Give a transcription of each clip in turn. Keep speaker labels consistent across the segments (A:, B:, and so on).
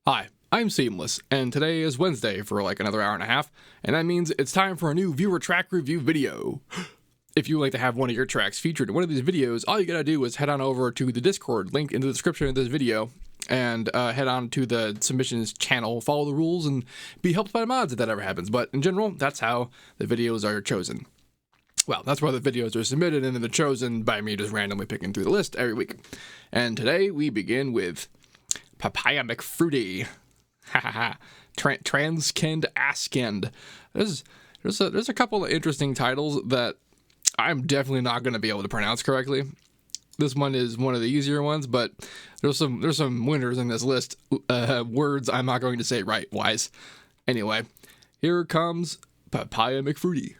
A: Hi, I'm Seamless, and today is Wednesday for like another hour and a half, and that means it's time for a new viewer track review video. If you would like to have one of your tracks featured in one of these videos, all you gotta do is head on over to the Discord link in the description of this video, and head on to the submissions channel, follow the rules, and be helped by the mods if that ever happens. But in general, that's how the videos are chosen. Well, that's why the videos are submitted and then they're chosen by me just randomly picking through the list every week. And today we begin with Papaya McFruity. Transkend Askend. There's a couple of interesting titles that I'm definitely not going to be able to pronounce correctly. This one is one of the easier ones, but there's some winners in this list. Words I'm not going to say right wise. Anyway, here comes Papaya McFruity.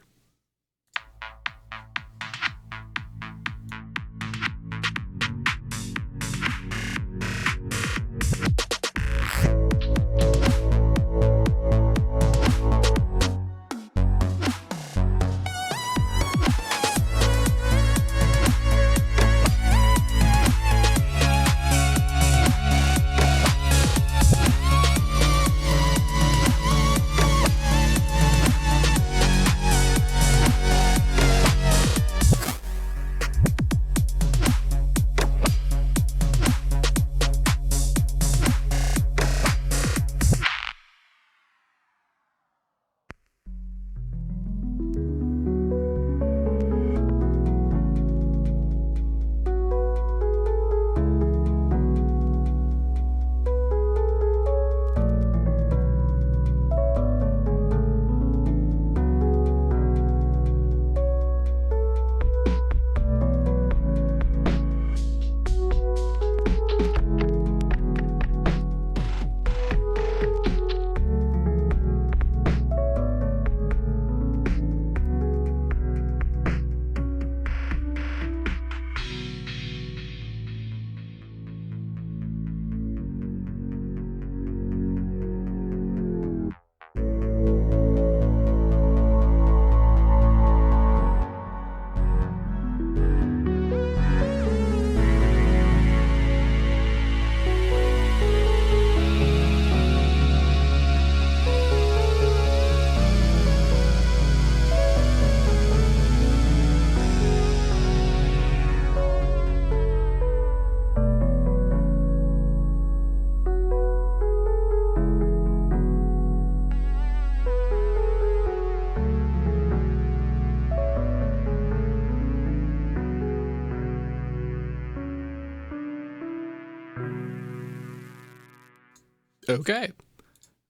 A: Okay,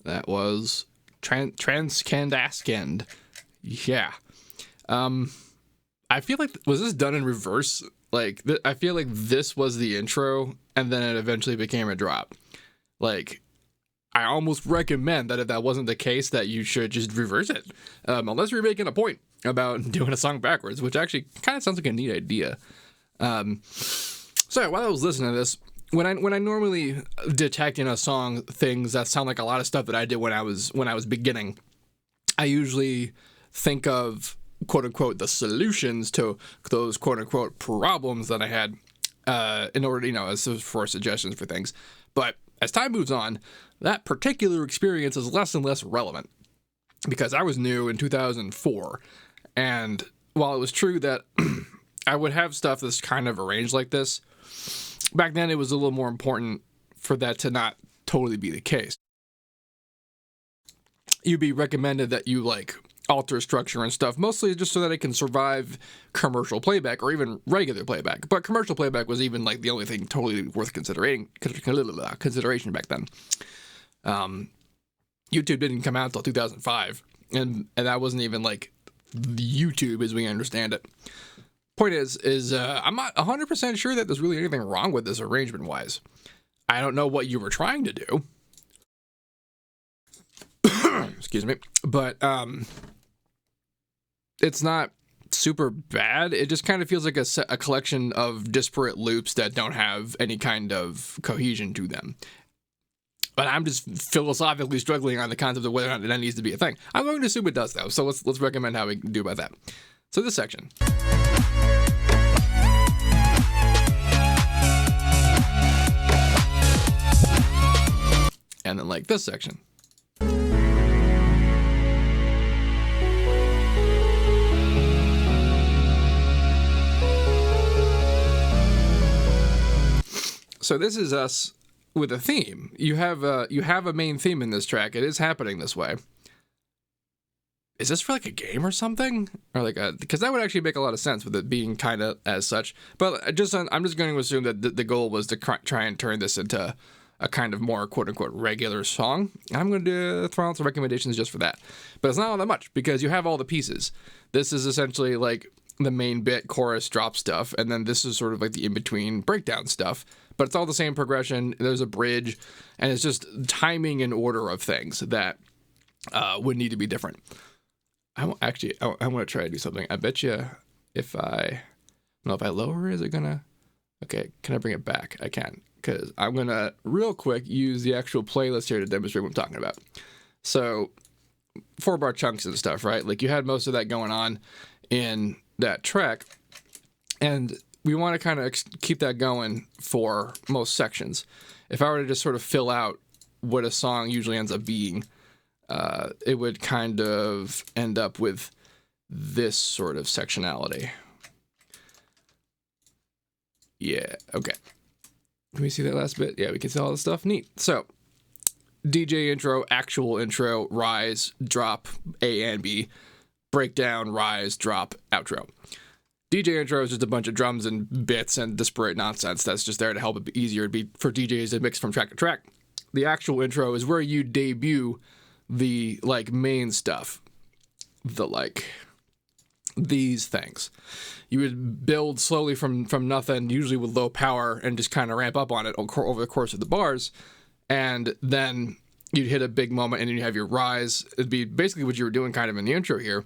A: that was Transkend Askend. Yeah. I feel like, was this done in reverse? Like, I feel like this was the intro, and then it eventually became a drop. Like, I almost recommend that if that wasn't the case, that you should just reverse it. Unless you're making a point about doing a song backwards, which actually kind of sounds like a neat idea. So while I was listening to this, when I normally detect in a song things that sound like a lot of stuff that I did when I was beginning, I usually think of quote unquote the solutions to those quote unquote problems that I had in order to, as for suggestions for things. But as time moves on, that particular experience is less and less relevant because I was new in 2004, and while it was true that I would have stuff that's kind of arranged like this, back then it was a little more important for that to not totally be the case. You'd be recommended that you alter structure and stuff, mostly just so that it can survive commercial playback or even regular playback. But commercial playback was even the only thing totally worth consideration back then. YouTube didn't come out until 2005, and that wasn't even YouTube as we understand it. Point is I'm not 100% sure that there's really anything wrong with this arrangement-wise. I don't know what you were trying to do. Excuse me. But it's not super bad. It just kind of feels like a collection of disparate loops that don't have any kind of cohesion to them. But I'm just philosophically struggling on the concept of whether or not that needs to be a thing. I'm going to assume it does, though. So let's recommend how we do about that. So this section. and then like this section. So this is us with a theme. You have a main theme in this track. It is happening this way. Is this for like a game or something? Or like because that would actually make a lot of sense with it being kind of as such. But I'm just going to assume that the goal was to try and turn this into a kind of more quote unquote regular song. I'm going to throw out some recommendations just for that. But it's not all that much because you have all the pieces. This is essentially like the main bit, chorus, drop stuff, and then this is sort of like the in-between breakdown stuff. But it's all the same progression. There's a bridge, and it's just timing and order of things that would need to be different. I want to try to do something. I bet you if I lower, is it gonna? Okay, can I bring it back? I can, because I'm gonna real quick use the actual playlist here to demonstrate what I'm talking about. So 4-bar chunks and stuff, right? Like you had most of that going on in that track, and we want to kind of keep that going for most sections. If I were to just sort of fill out what a song usually ends up being, it would kind of end up with this sort of sectionality. Yeah, okay. Can we see that last bit? Yeah, we can see all the stuff. Neat. So, DJ intro, actual intro, rise, drop, A and B, breakdown, rise, drop, outro. DJ intro is just a bunch of drums and bits and disparate nonsense that's just there to help it be easier for DJs to mix from track to track. The actual intro is where you debut the like main stuff, the like these things. You would build slowly from nothing, usually with low power, and just kind of ramp up on it over the course of the bars, and then you'd hit a big moment, and then you have your rise. It'd be basically what you were doing kind of in the intro here.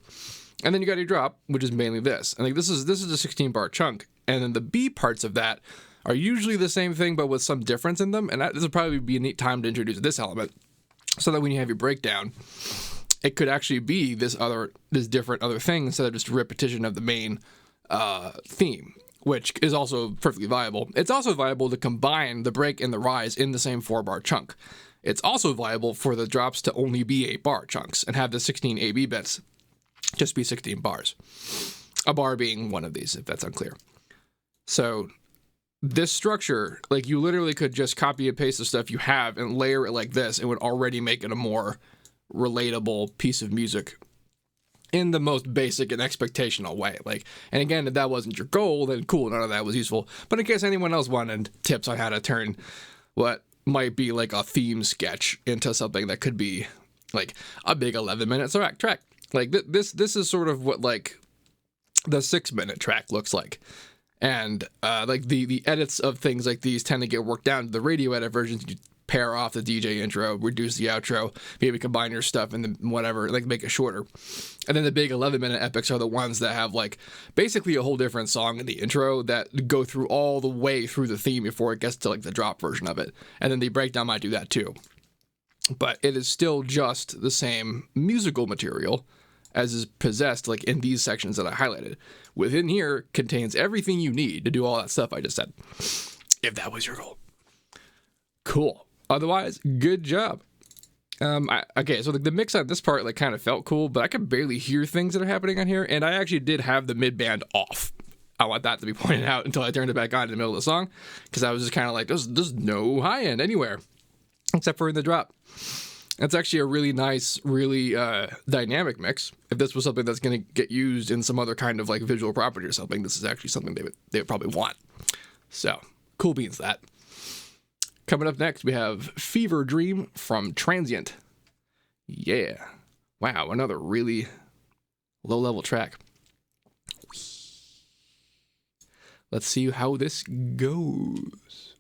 A: And then you got your drop, which is mainly this. I think this is a 16-bar chunk, and then the B parts of that are usually the same thing, but with some difference in them. And this would probably be a neat time to introduce this element, so that when you have your breakdown, it could actually be this different other thing instead of just a repetition of the main theme, which is also perfectly viable. It's also viable to combine the break and the rise in the same 4-bar chunk. It's also viable for the drops to only be 8-bar chunks and have the 16 AB bits just be 16 bars. A bar being one of these, if that's unclear. So this structure, like you literally could just copy and paste the stuff you have and layer it like this. It would already make it a more relatable piece of music in the most basic and expectational way. Like, and again, if that wasn't your goal, then cool, none of that was useful. But in case anyone else wanted tips on how to turn what might be like a theme sketch into something that could be like a big 11-minute track. Like this is sort of what like the 6-minute track looks like. And like the edits of things like these tend to get worked down to the radio edit versions. You pair off the DJ intro, reduce the outro, maybe combine your stuff and then whatever, like make it shorter. And then the big 11-minute epics are the ones that have like basically a whole different song in the intro that go through all the way through the theme before it gets to like the drop version of it. And then the breakdown might do that too. But it is still just the same musical material as is possessed like in these sections that I highlighted. Within here contains everything you need to do all that stuff I just said, if that was your goal. Cool. Otherwise, good job. Okay, so the mix on this part like kind of felt cool, but I could barely hear things that are happening on here, and I actually did have the mid-band off. I want that to be pointed out until I turned it back on in the middle of the song, because I was just kind of like, there's no high end anywhere, except for in the drop. It's actually a really nice, really dynamic mix. If this was something that's going to get used in some other kind of like visual property or something, this is actually something they would probably want. So, cool beans that. Coming up next, we have Fever Dream from Transient. Yeah. Wow, another really low-level track. Let's see how this goes.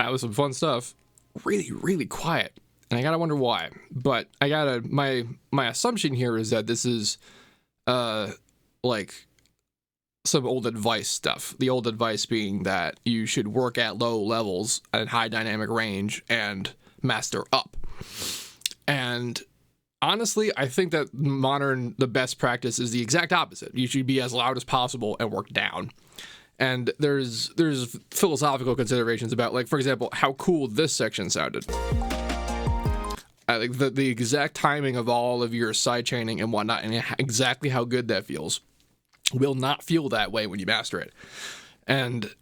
A: that was some fun stuff. Really, really quiet. And I gotta wonder why. But my assumption here is that this is like some old advice stuff. The old advice being that you should work at low levels at high dynamic range and master up. And honestly, I think that the best practice is the exact opposite. You should be as loud as possible and work down. And there's philosophical considerations about, like, for example, how cool this section sounded. I think the exact timing of all of your side chaining and whatnot, and exactly how good that feels, will not feel that way when you master it. And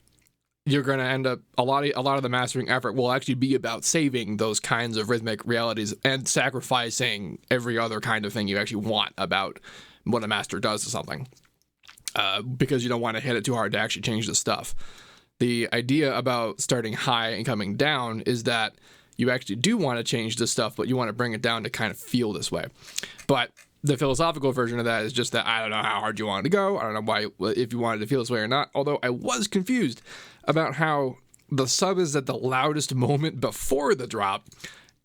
A: you're going to end up, a lot of the mastering effort will actually be about saving those kinds of rhythmic realities and sacrificing every other kind of thing you actually want about what a master does to something. Because you don't want to hit it too hard to actually change the stuff. The idea about starting high and coming down is that you actually do want to change the stuff, but you want to bring it down to kind of feel this way. But the philosophical version of that is just that I don't know how hard you wanted to go. I don't know why, if you wanted to feel this way or not. Although I was confused about how the sub is at the loudest moment before the drop,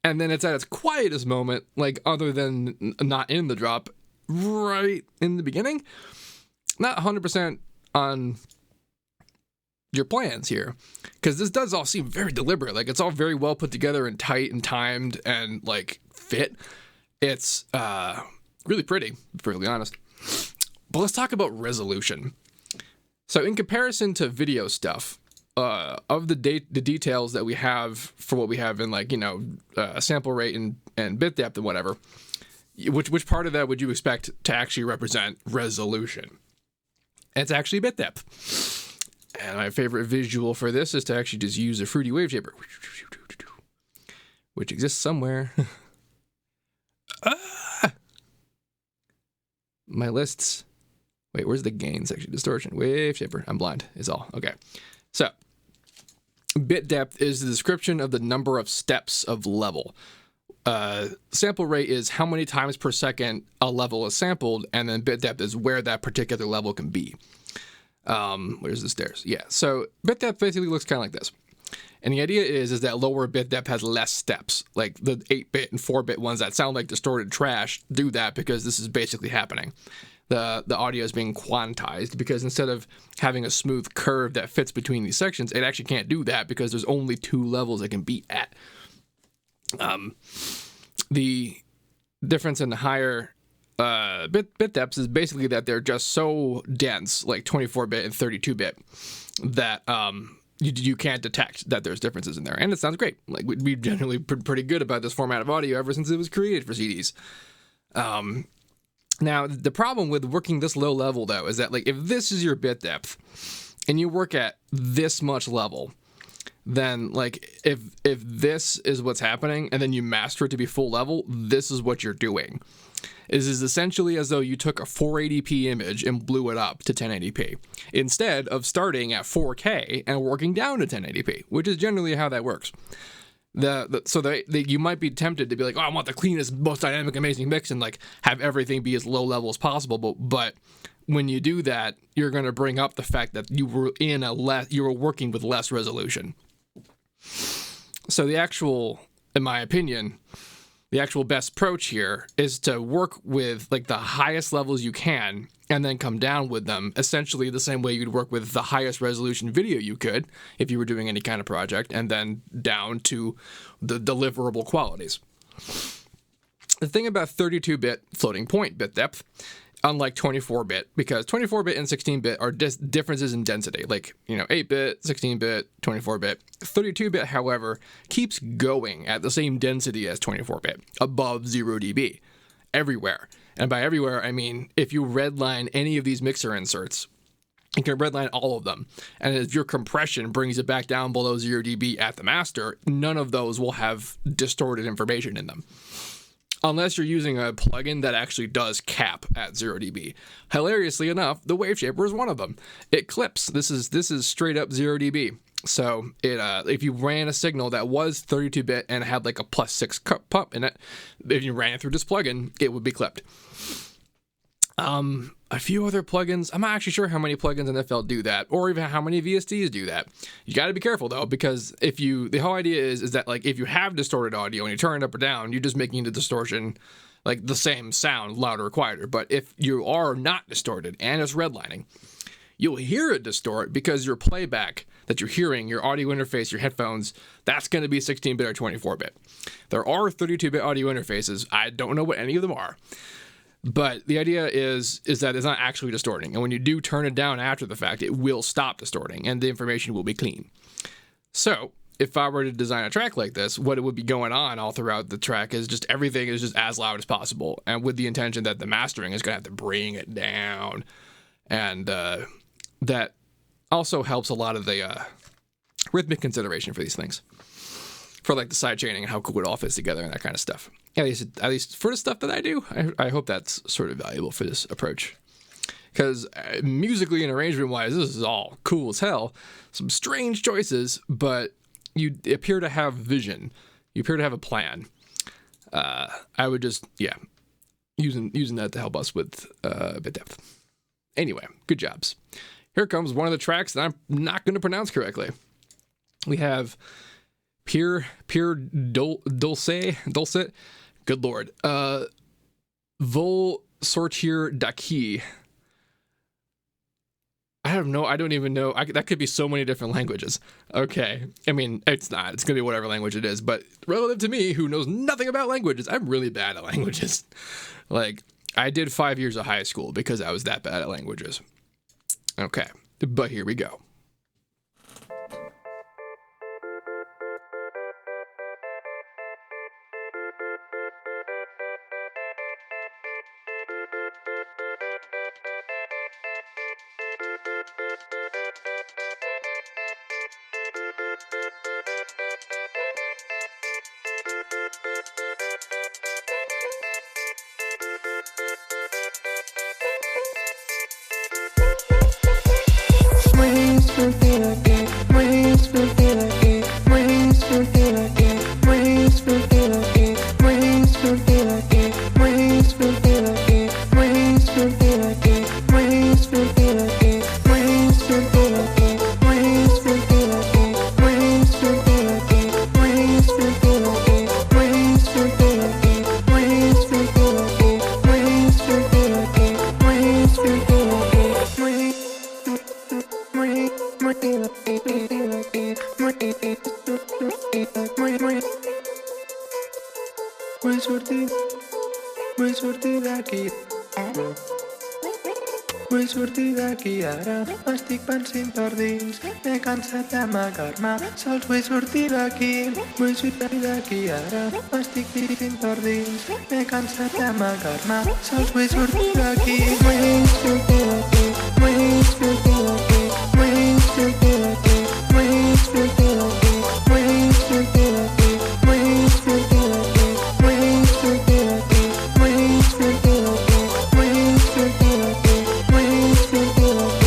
A: and then it's at its quietest moment, like other than not in the drop, right in the beginning. Not 100% on your plans here, because this does all seem very deliberate. Like, it's all very well put together and tight and timed and, like, fit. It's really pretty, to be perfectly honest. But let's talk about resolution. So in comparison to video stuff, of the details that we have for what we have in, like, sample rate and bit depth and whatever, which part of that would you expect to actually represent resolution? It's actually bit depth. And my favorite visual for this is to actually just use a fruity wave shaper, which exists somewhere. My lists. Wait, where's the gain section? Distortion, wave shaper. I'm blind, is all. Okay. So, bit depth is the description of the number of steps of level. Sample rate is how many times per second a level is sampled, and then bit depth is where that particular level can be. Where's the stairs? Yeah, so bit depth basically looks kind of like this. And the idea is that lower bit depth has less steps. Like the 8-bit and 4-bit ones that sound like distorted trash do that because this is basically happening. The audio is being quantized because instead of having a smooth curve that fits between these sections, it actually can't do that because there's only 2 levels it can be at. The difference in the higher bit depths is basically that they're just so dense, like 24-bit and 32-bit, that you can't detect that there's differences in there. And it sounds great. Like, we've generally been pretty good about this format of audio ever since it was created for CDs. Now, the problem with working this low level, though, is that, like, if this is your bit depth and you work at this much level, then, like, if this is what's happening and then you master it to be full level, this is what you're doing. It is essentially as though you took a 480p image and blew it up to 1080p instead of starting at 4K and working down to 1080p, which is generally how that works. You might be tempted to be like, oh, I want the cleanest, most dynamic, amazing mix and, like, have everything be as low level as possible. But when you do that, you're going to bring up the fact that you were working with less resolution. So in my opinion, the actual best approach here is to work with, like, the highest levels you can and then come down with them essentially the same way you'd work with the highest resolution video you could if you were doing any kind of project, and then down to the deliverable qualities. The thing about 32-bit floating point bit depth, unlike 24-bit, because 24-bit and 16-bit are differences in density, like, 8-bit, 16-bit, 24-bit. 32-bit, however, keeps going at the same density as 24-bit, above 0 dB, everywhere. And by everywhere, I mean, if you redline any of these mixer inserts, you can redline all of them. And if your compression brings it back down below 0 dB at the master, none of those will have distorted information in them. Unless you're using a plugin that actually does cap at 0 dB. Hilariously enough, the wave shaper is one of them. It clips. This is straight up 0 dB. So if you ran a signal that was 32-bit and had like a +6 pump in it, if you ran it through this plugin, it would be clipped. A few other plugins. I'm not actually sure how many plugins in FL do that, or even how many VSTs do that. You got to be careful though, because the whole idea is that like if you have distorted audio and you turn it up or down, you're just making the distortion like the same sound louder or quieter. But if you are not distorted and it's redlining, you'll hear it distort because your playback that you're hearing, your audio interface, your headphones, that's going to be 16-bit or 24-bit. There are 32-bit audio interfaces. I don't know what any of them are. But the idea is that it's not actually distorting. And when you do turn it down after the fact, it will stop distorting and the information will be clean. So if I were to design a track like this, what it would be going on all throughout the track is just everything is just as loud as possible. And with the intention that the mastering is going to have to bring it down. And that also helps a lot of the rhythmic consideration for these things. For like the side chaining and how cool it all fits together and that kind of stuff. At least for the stuff that I do, I hope that's sort of valuable for this approach. Because musically and arrangement-wise, this is all cool as hell. Some strange choices, but you appear to have vision. You appear to have a plan. I would just, using that to help us with bit depth. Anyway, good jobs. Here comes one of the tracks that I'm not going to pronounce correctly. We have Pere Dolcet. Good lord. Vull, Sortir, Daqui. I don't even know. That could be so many different languages. Okay. I mean, it's not. It's going to be whatever language it is. But relative to me, who knows nothing about languages, I'm really bad at languages. Like, I did 5 years of high school because I was that bad at languages. Okay. But here we go.
B: Vull sortir d'aquí ara, estic pensant per dins, m'he cansat d'amagar-me, sols vull sortir d'aquí. Vull sortir d'aquí ara, estic pensant per dins, m'he cansat d'amagar-me, sols vull sortir d'aquí. Vull sortir d'aquí, vull sortir d'aquí, vull sortir d'aquí, vull sortir d'aquí, vull sortir d'aquí, vull sortir d'aquí, vull sortir d'aquí, vull sortir d'aquí, vull sortir d'aquí.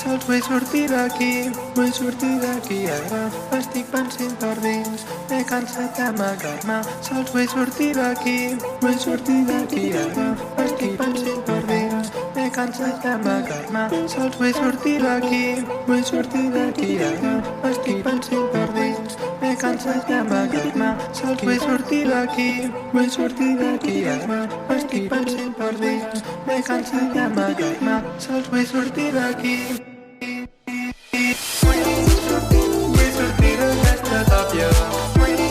B: Sols vull sortir d'aquí, vull sortir d'aquí ara, estic pensant per dins, m'he cansat d'amagar-me, sols vull sortir d'aquí, vull sortir d'aquí ara, estic pensant per dins, m'he cansat d'amagar-me, sols vull sortir d'aquí, vull sortir d'aquí ara, estic pensant per dins, m'he cansat d'amagar-me, sols vull sortir d'aquí, vull sortir d'aquí ara, estic pensant per dins, m'he cansat d'amagar-me, sols vull sortir d'aquí. Vull sortir d'aquesta tàpia, vull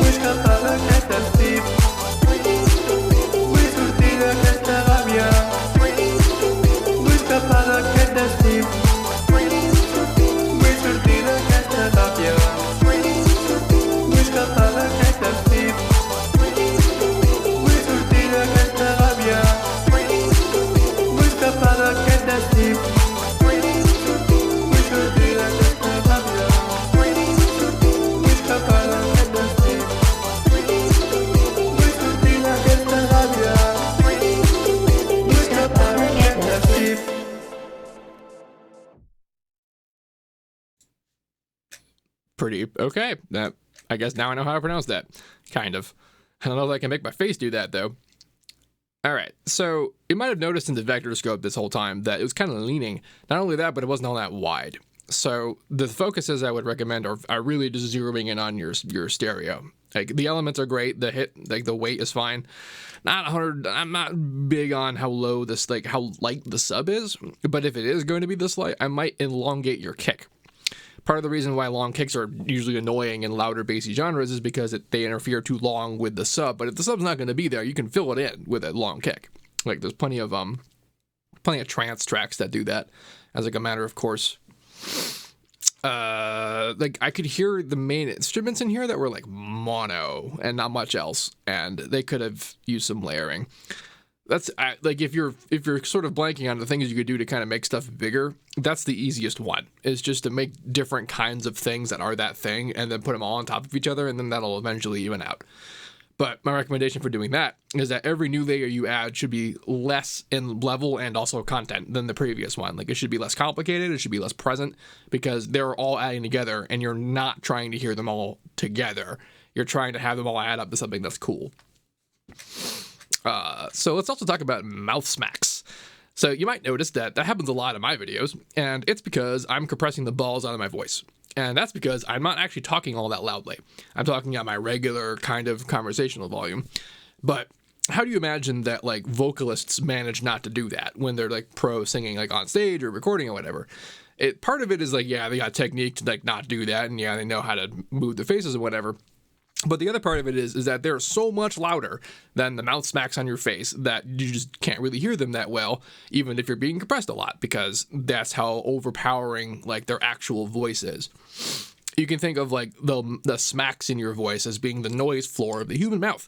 B: escapar d'aquest estiu, vull sortir d'aquesta gàbia, vull escapar d'aquest estiu, vull sortir d'aquesta tàpia, vull escapar d'aquest estiu, vull sortir d'aquesta gàbia, vull
A: pretty okay. That, I guess now I know how to pronounce that. Kind of. I don't know if I can make my face do that, though. All right, so you might have noticed in the vector scope this whole time that it was kind of leaning. Not only that, but it wasn't all that wide. So the focuses I would recommend are really just zeroing in on your stereo. Like, the elements are great, the weight is fine. Not 100. I'm not big on how low this, like, how light the sub is, but if it is going to be this light, I might elongate your kick. Part of the reason why long kicks are usually annoying in louder bassy genres is because they interfere too long with the sub. But if the sub's not going to be there, you can fill it in with a long kick. Like, there's plenty of trance tracks that do that as like a matter of course. Like, I could hear the main instruments in here that were like mono and not much else, and they could have used some layering. That's like, if you're sort of blanking on the things you could do to kind of make stuff bigger, that's the easiest one, is just to make different kinds of things that are that thing and then put them all on top of each other, and then that'll eventually even out. But my recommendation for doing that is that every new layer you add should be less in level and also content than the previous one. Like, it should be less complicated, it should be less present, because they're all adding together and you're not trying to hear them all together. You're trying to have them all add up to something that's cool. So let's also talk about mouth smacks. So you might notice that happens a lot in my videos, and it's because I'm compressing the balls out of my voice. And that's because I'm not actually talking all that loudly. I'm talking at my regular kind of conversational volume. But how do you imagine that, like, vocalists manage not to do that when they're, like, pro singing, like, on stage or recording or whatever? Part of it is, like, yeah, they got technique to, like, not do that, and yeah, they know how to move their faces or whatever. But the other part of it is that they're so much louder than the mouth smacks on your face that you just can't really hear them that well, even if you're being compressed a lot, because that's how overpowering, like, their actual voice is. You can think of, like, the smacks in your voice as being the noise floor of the human mouth,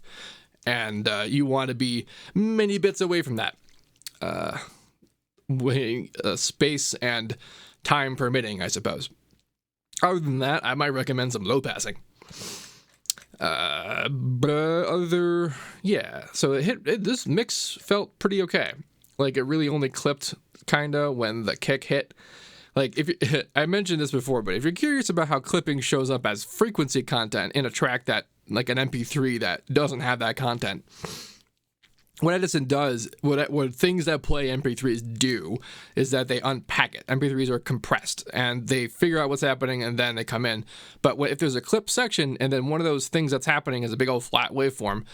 A: and you want to be many bits away from that, space and time permitting, I suppose. Other than that, I might recommend some low passing. So this mix felt pretty okay. Like, it really only clipped kinda when the kick hit. Like, I mentioned this before, but if you're curious about how clipping shows up as frequency content in a track that, like an MP3 that doesn't have that content, what Edison does, what things that play MP3s do, is that they unpack it. MP3s are compressed, and they figure out what's happening, and then they come in. But if there's a clip section, and then one of those things that's happening is a big old flat waveform,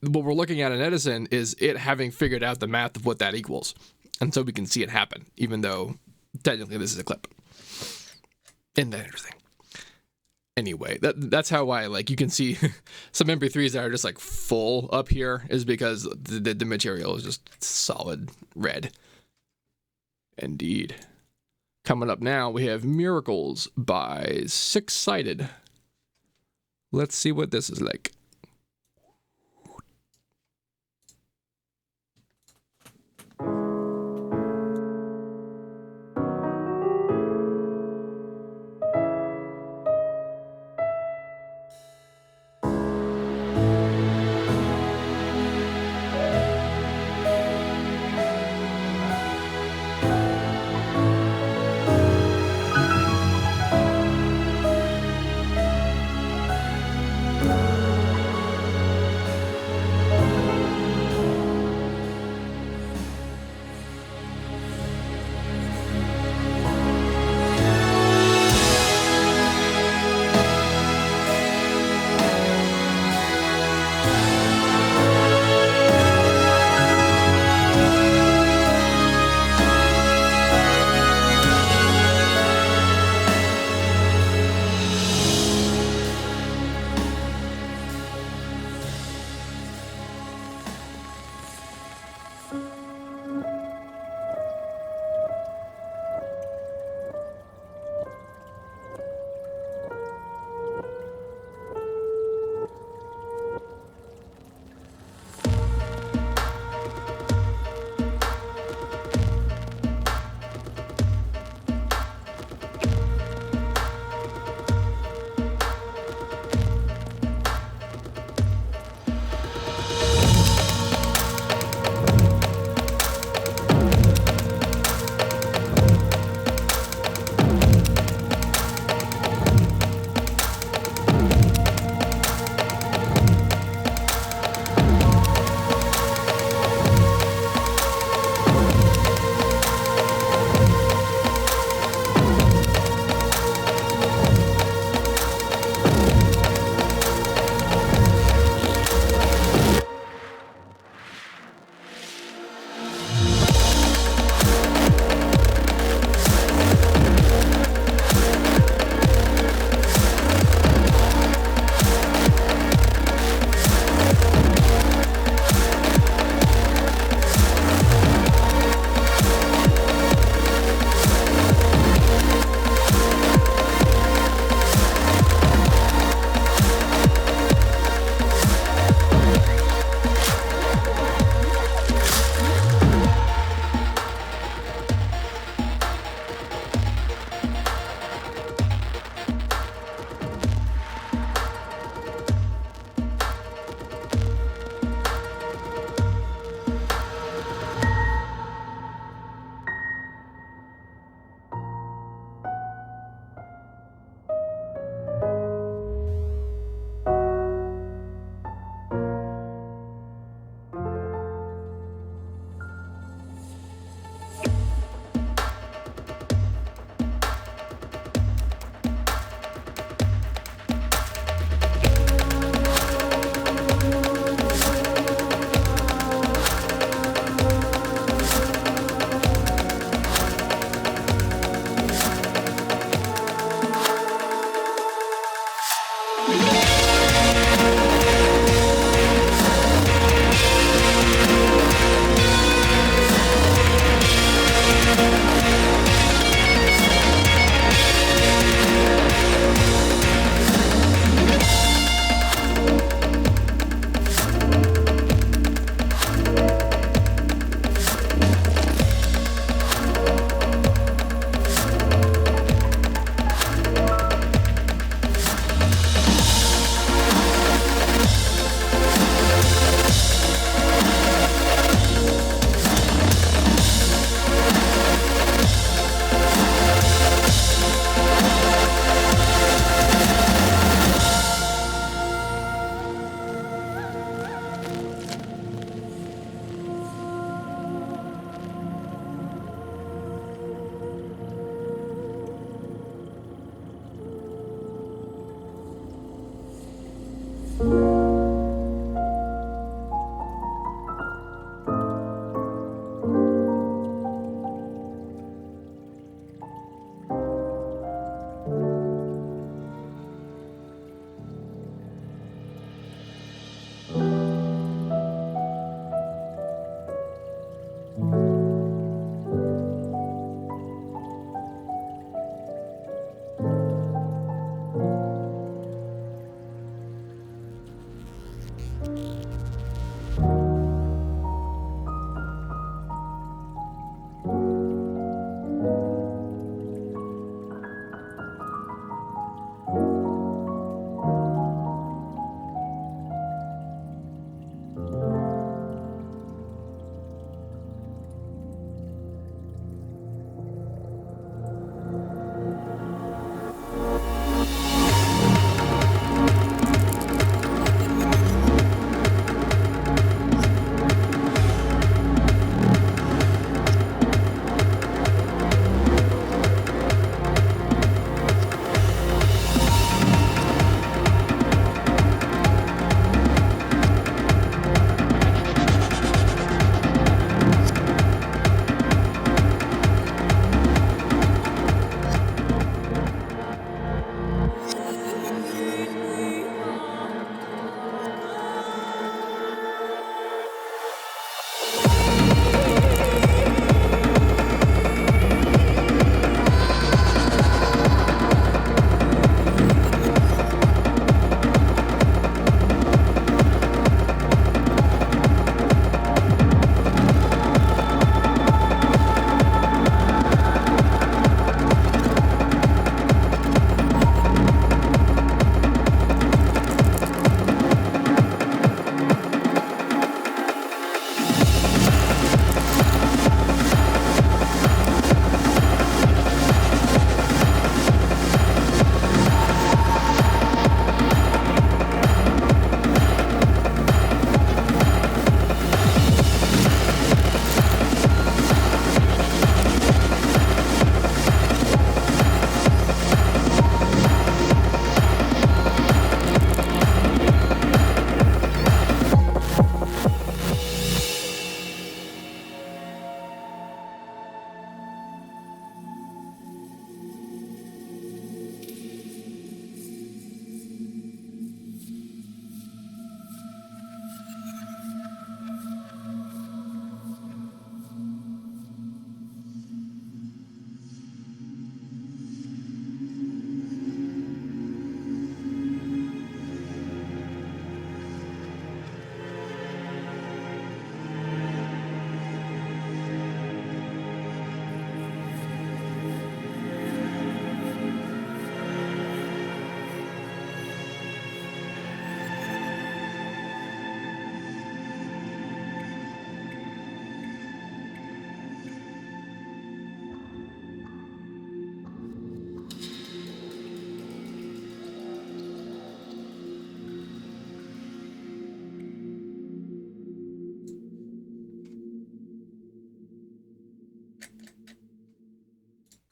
A: what we're looking at in Edison is it having figured out the math of what that equals. And so we can see it happen, even though technically this is a clip. Isn't that interesting? Anyway, that's how you can see some MP3s that are just, like, full up here is because the material is just solid red. Indeed. Coming up now, we have Miracles by SixSided. Let's see what this is like.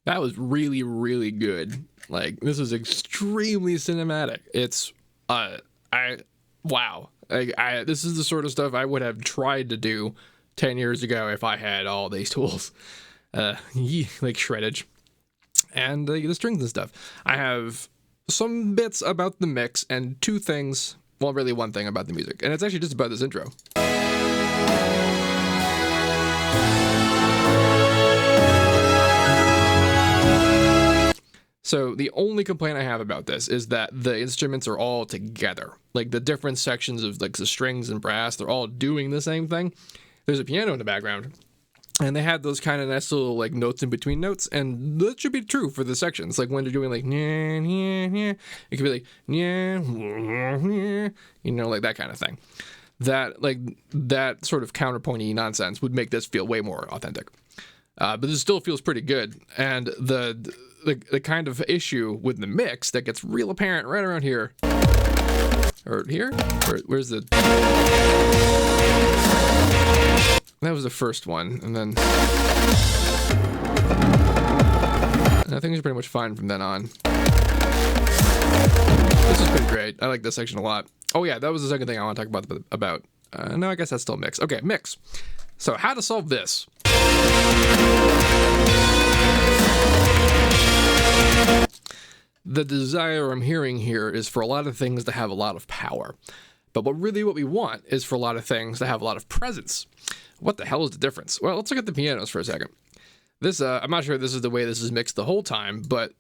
A: That was really, really good. Like, this is extremely cinematic. It's, wow. Like, this is the sort of stuff I would have tried to do 10 years ago if I had all these tools. Like shreddage. And the strings and stuff. I have some bits about the mix and two things, well, really one thing about the music. And it's actually just about this intro. So the only complaint I have about this is that the instruments are all together. Like the different sections of like the strings and brass, they're all doing the same thing. There's a piano in the background, and they had those kind of nice little like notes in between notes, and that should be true for the sections. Like when they're doing like nya, nya, nya, it could be like nya, nya, you know, like that kind of thing. That sort of counterpointy nonsense would make this feel way more authentic. But this still feels pretty good, and the kind of issue with the mix that gets real apparent right around here. Or here? Where's the... That was the first one, and then... I think it's pretty much fine from then on. This is pretty great. I like this section a lot. Oh yeah, that was the second thing I want to talk about. No, I guess that's still mix. Okay, mix. So how to solve this? The desire I'm hearing here is for a lot of things to have a lot of power. But what we want is for a lot of things to have a lot of presence. What the hell is the difference? Well, let's look at the pianos for a second. This, I'm not sure this is the way this is mixed the whole time, but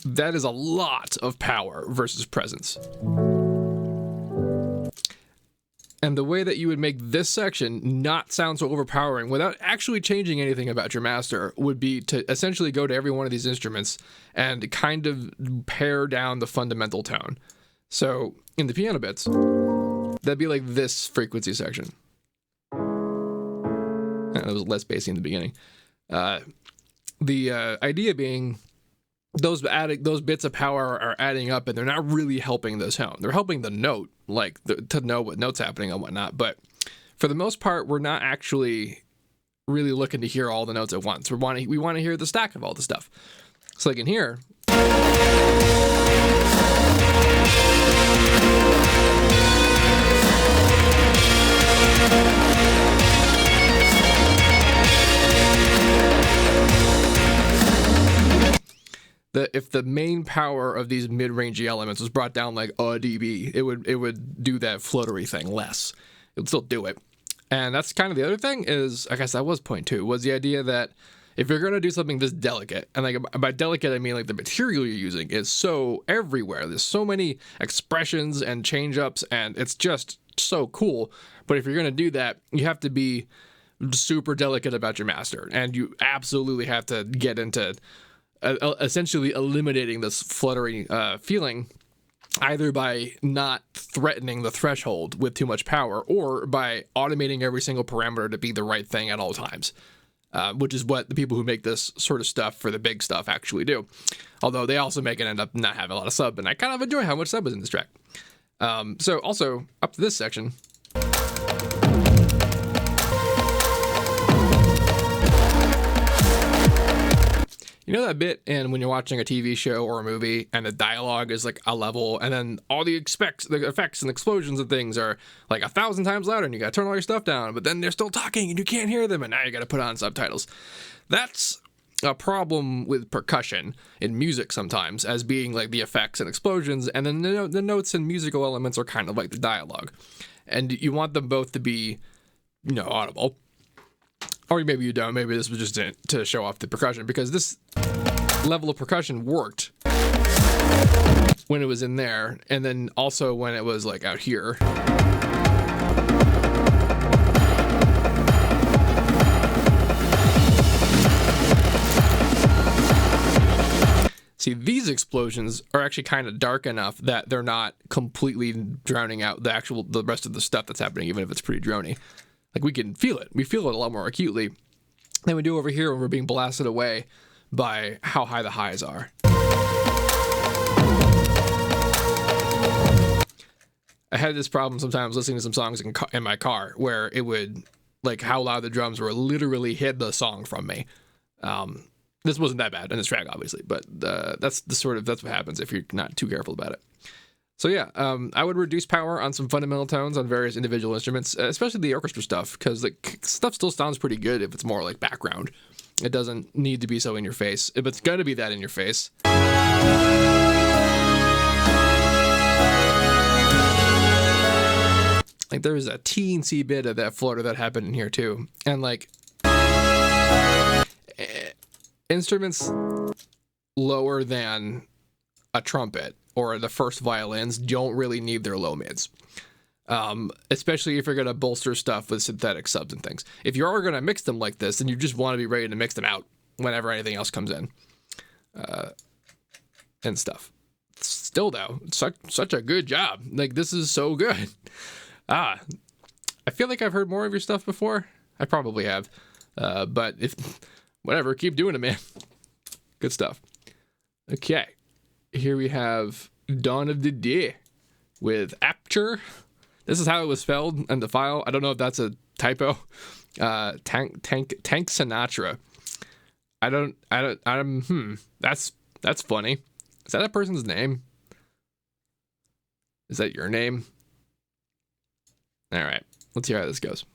A: that is a lot of power versus presence. And the way that you would make this section not sound so overpowering without actually changing anything about your master would be to essentially go to every one of these instruments and kind of pare down the fundamental tone. So in the piano bits, that'd be like this frequency section. And it was less bassy in the beginning. The idea being those bits of power are adding up and they're not really helping the tone. They're helping the note, like to know what note's happening and whatnot. But for the most part, we're not actually really looking to hear all the notes at once. We want to hear the stack of all the stuff. So like in here, if the main power of these mid-rangey elements was brought down like a dB, it would do that fluttery thing less. It would still do it. And that's kind of the other thing is, I guess that was point two, was the idea that if you're going to do something this delicate, and like by delicate I mean like the material you're using is so everywhere. There's so many expressions and change-ups, and it's just so cool. But if you're going to do that, you have to be super delicate about your master, and you absolutely have to get into essentially eliminating this fluttery feeling, either by not threatening the threshold with too much power or by automating every single parameter to be the right thing at all times, which is what the people who make this sort of stuff for the big stuff actually do. Although they also make it end up not having a lot of sub, and I kind of enjoy how much sub is in this track. So also, up to this section, you know that bit in when you're watching a TV show or a movie and the dialogue is like a level and then all the effects and explosions and things are like 1,000 times louder and you gotta turn all your stuff down, but then they're still talking and you can't hear them and now you gotta put on subtitles. That's a problem with percussion in music sometimes, as being like the effects and explosions, and then the notes and musical elements are kind of like the dialogue. And you want them both to be, audible. Or maybe you don't. Maybe this was just to show off the percussion, because this level of percussion worked when it was in there, and then also when it was like out here. See, these explosions are actually kind of dark enough that they're not completely drowning out the rest of the stuff that's happening, even if it's pretty drony. Like, we can feel it. We feel it a lot more acutely than we do over here when we're being blasted away by how high the highs are. I had this problem sometimes listening to some songs in my car where it would, like, how loud the drums were literally hid the song from me. This wasn't that bad in this track, obviously, but that's what happens if you're not too careful about it. So yeah, I would reduce power on some fundamental tones on various individual instruments, especially the orchestra stuff, because like stuff still sounds pretty good if it's more like background. It doesn't need to be so in your face. If it's gonna be that in your face, like there was a teensy bit of that flutter that happened in here too, and like instruments lower than a trumpet or the first violins don't really need their low mids, especially if you're going to bolster stuff with synthetic subs and things. If you are going to mix them like this, then you just want to be ready to mix them out whenever anything else comes in and stuff. Still though, such a good job. Like, this is so good. I feel like I've heard more of your stuff before. I probably have, but whatever, keep doing it, man. Good stuff. Okay. Here we have Dawn of the Day with Apture. This is how it was spelled in the file. I don't know if that's a typo. Tanksinatra. That's funny. Is that a person's name? Is that your name? All right, let's hear how this goes.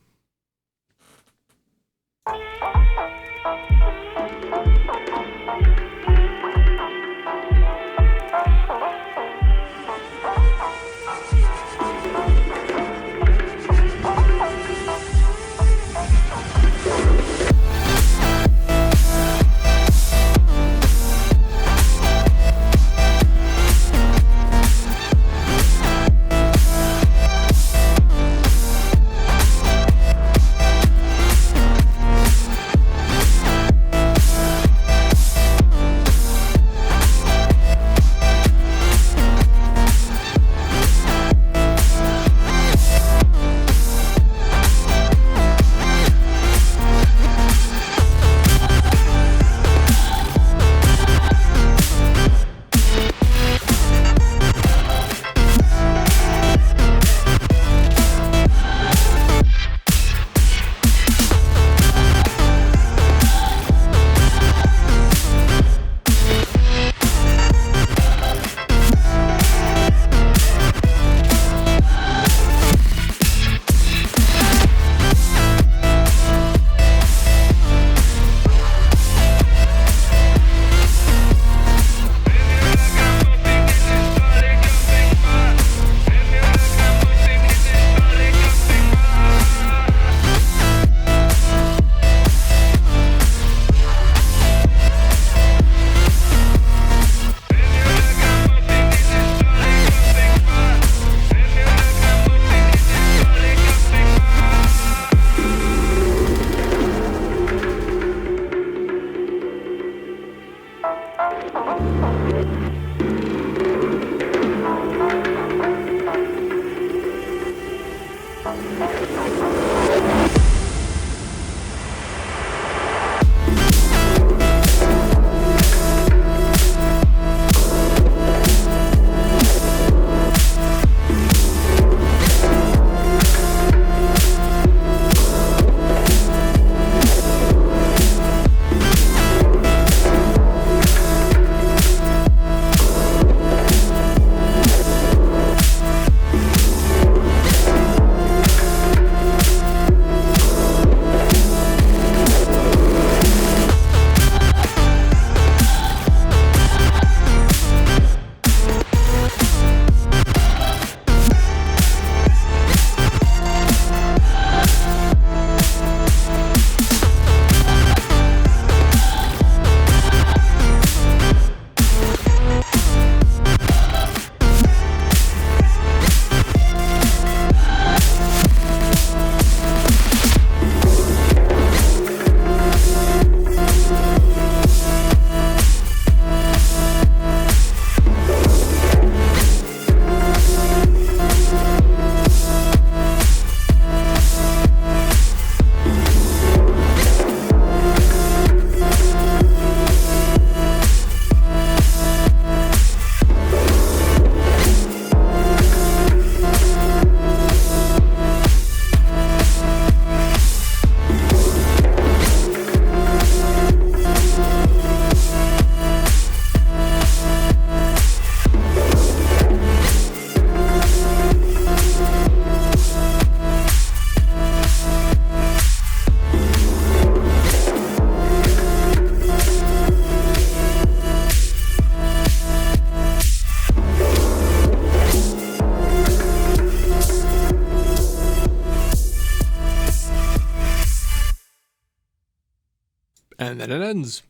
A: And then it ends.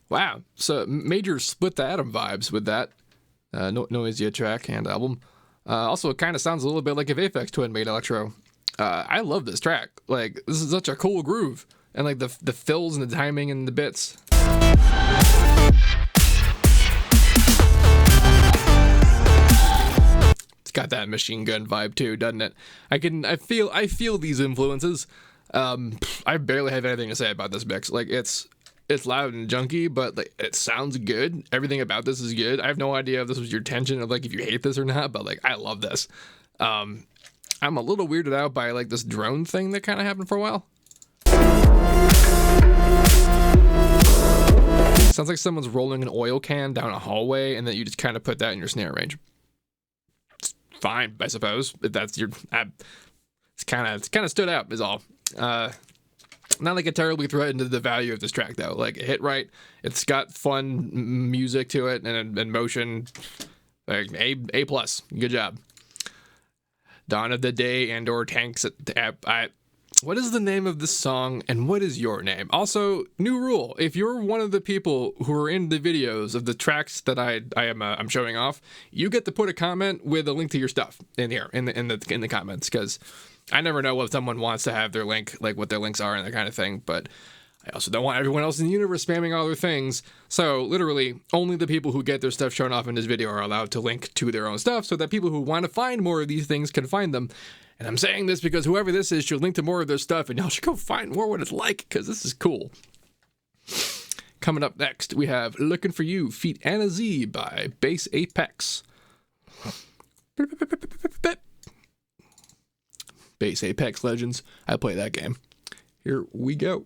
A: Wow. So major Split the Atom vibes with that noisier track and album. Also, it kind of sounds a little bit like if Aphex Twin made electro. I love this track. Like, this is such a cool groove. And like the fills and the timing and the bits. It's got that machine gun vibe too, doesn't it? I feel these influences. I barely have anything to say about this mix. Like, it's loud and junky, but like it sounds good. Everything about this is good. I have no idea if this was your intention, or like if you hate this or not, but like I love this. I'm a little weirded out by like this drone thing that kind of happened for a while. Sounds like someone's rolling an oil can down a hallway, and then you just kind of put that in your snare range. It's fine, I suppose. If that's your, it's kind of stood out is all. Not like it terribly threatened the value of this track though. Like it hit right. It's got fun music to it and motion. Like A plus. Good job. Dawn of the Day and or Tanks. What is the name of this song and what is your name? Also, new rule: if you're one of the people who are in the videos of the tracks that I'm showing off, you get to put a comment with a link to your stuff in here in the comments, because I never know what someone wants to have their link, like what their links are and that kind of thing. But I also don't want everyone else in the universe spamming all their things. So literally, only the people who get their stuff shown off in this video are allowed to link to their own stuff, so that people who want to find more of these things can find them. And I'm saying this because whoever this is should link to more of their stuff, and y'all should go find more what it's like, because this is cool. Coming up next, we have Lookin For You feat. Anna Z by BassApex. BassApex Legends. I play that game. Here we go.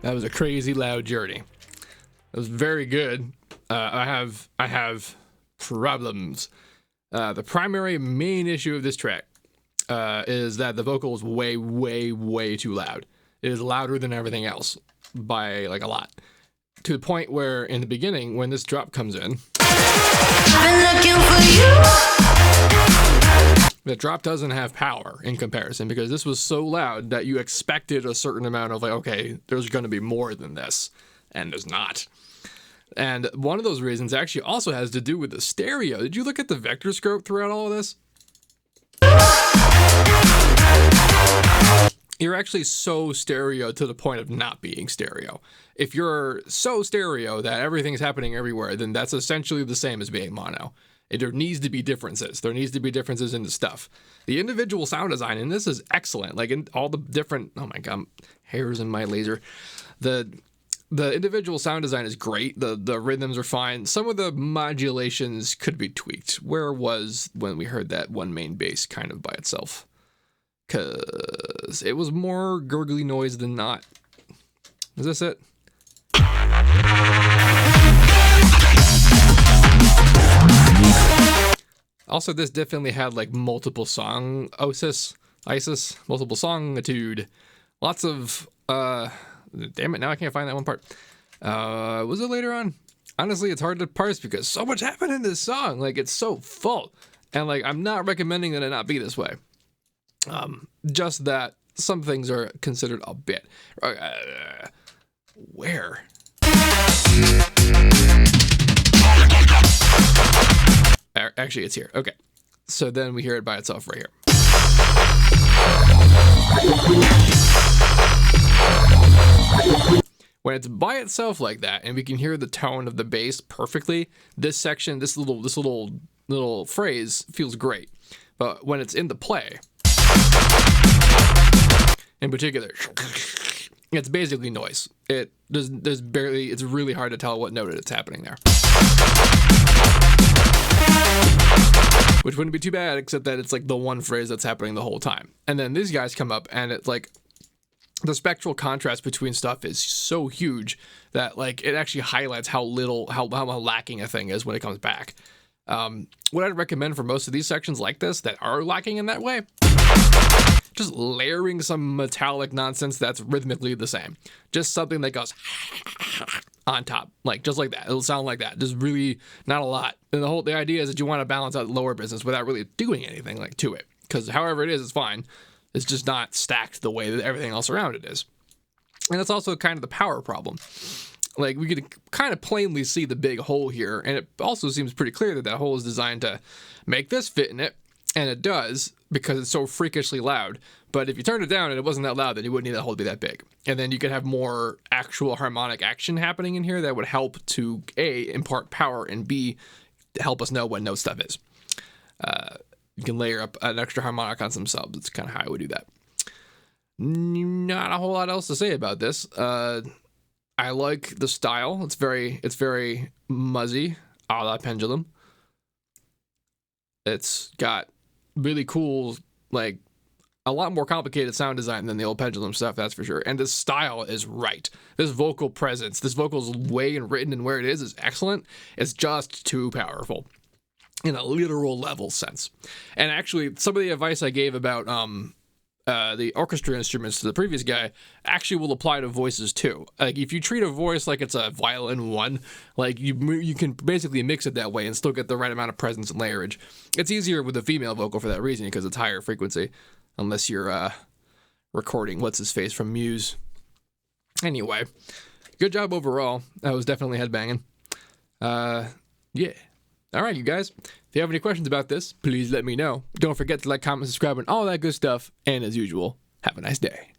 A: That was a crazy loud journey. It was very good. I have problems. The primary main issue of this track is that the vocal is way, way, way too loud. It is louder than everything else by like a lot. To the point where in the beginning, when this drop comes in, the drop doesn't have power in comparison because this was so loud that you expected a certain amount of like, okay, there's going to be more than this, and there's not. And one of those reasons actually also has to do with the stereo. Did you look at the vector scope throughout all of this? You're actually so stereo to the point of not being stereo. If you're so stereo that everything's happening everywhere, then that's essentially the same as being mono. There needs to be differences. There needs to be differences in the stuff. The individual sound design in this is excellent. Like in all the different, oh my God, hairs in my laser. The individual sound design is great. The rhythms are fine. Some of the modulations could be tweaked. Where was when we heard that one main bass kind of by itself? Because it was more gurgly noise than not. Is this it? Also, this definitely had like multiple song ISIS, multiple songitude. Lots of, damn it, now I can't find that one part. Was it later on? Honestly, it's hard to parse because so much happened in this song. Like, it's so full. And like, I'm not recommending that it not be this way. Just that some things are considered a bit. Where? Actually, it's here. Okay. So then we hear it by itself right here. When it's by itself like that, and we can hear the tone of the bass perfectly, this section, this little phrase feels great. But when it's in the play, in particular, it's basically noise. There's barely, it's really hard to tell what note it's happening there. Which wouldn't be too bad, except that it's like the one phrase that's happening the whole time. And then these guys come up and it's like, the spectral contrast between stuff is so huge that like it actually highlights how lacking a thing is when it comes back. What I'd recommend for most of these sections like this that are lacking in that way, just layering some metallic nonsense that's rhythmically the same. Just something that goes on top, like just like that. It'll sound like that. Just really not a lot. And the idea is that you want to balance out lower business without really doing anything like to it. Because however it is, it's fine. It's just not stacked the way that everything else around it is. And that's also kind of the power problem. Like, we could kind of plainly see the big hole here, and it also seems pretty clear that that hole is designed to make this fit in it, and it does, because it's so freakishly loud. But if you turned it down and it wasn't that loud, then you wouldn't need that hole to be that big. And then you could have more actual harmonic action happening in here that would help to, A, impart power, and B, help us know what note stuff is. You can layer up an extra harmonic on some subs. It's kind of how I would do that. Not a whole lot else to say about this. I like the style. It's very muzzy, a la Pendulum. It's got really cool, like, a lot more complicated sound design than the old Pendulum stuff, that's for sure. And the style is right. This vocal presence, this vocal's way and written and where it is excellent. It's just too powerful in a literal level sense. And actually, some of the advice I gave about the orchestra instruments to the previous guy actually will apply to voices too. Like, if you treat a voice like it's a violin one, like you can basically mix it that way and still get the right amount of presence and layerage. It's easier with a female vocal for that reason, because it's higher frequency, unless you're recording what's his face from Muse. Anyway, good job overall. That was definitely headbanging. Yeah. All right, you guys. If you have any questions about this, please let me know. Don't forget to like, comment, subscribe, and all that good stuff. And as usual, have a nice day.